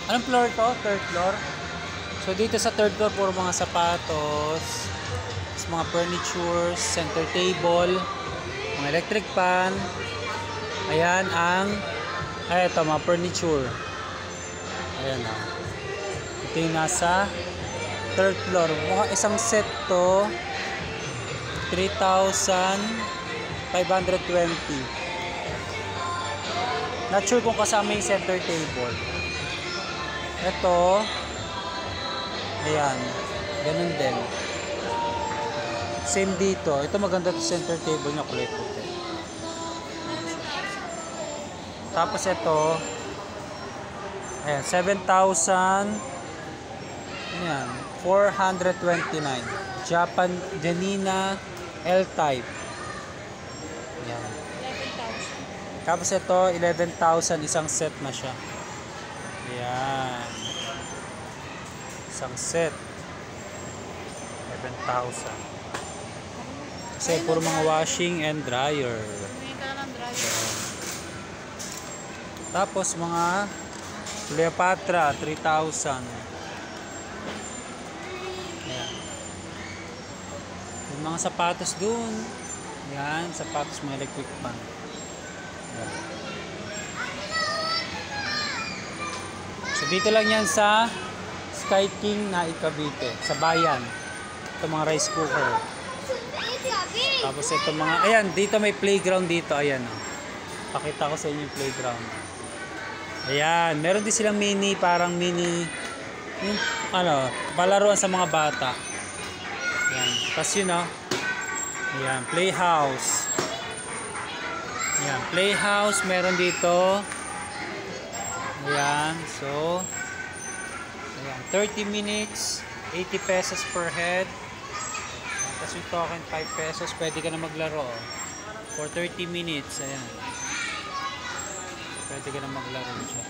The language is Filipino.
Anong floor to? Third floor? So dito sa third floor, puro mga sapatos, mga furnitures, center table, mga electric fan. Ayan ang, ay ito mga furniture. Ayan o. Ito yung nasa third floor. Mga isang set to, 3,520. Not sure kung kasama yung center table. Ito, ayan, ganun din. Same dito. Ito maganda to center table niya, kulay puti. Tapos ito, ayan, 7,000. Ayan, 429. Japan Janina L-type. Ayan. 11,000. Tapos ito, 11,000. Isang set na siya. Ayan. Isang set. 11,000. Kasi puro mga washing and dryer. Tapos mga Cleopatra, 3,000. Ayan. Yung mga sapatos dun. Ayan, sapatos, mga electric fan. Ayan. So dito lang yan sa Sky King na Cavite, sa bayan. Ito mga rice cooker. Tapos ito mga, ayan, dito may playground dito, ayan o. Pakita ko sa inyo yung playground. Ayan, meron din silang mini, parang mini, yung, ano, palaruan sa mga bata. Ayan, tapos yun o. Ayan, playhouse. Ayan, playhouse, meron dito. Ayan, so, ayan, 30 minutes, 80 pesos per head. Tapos yung token 5 pesos, pwede ka na maglaro for 30 minutes. Ayan, pwede ka na maglaro dyan.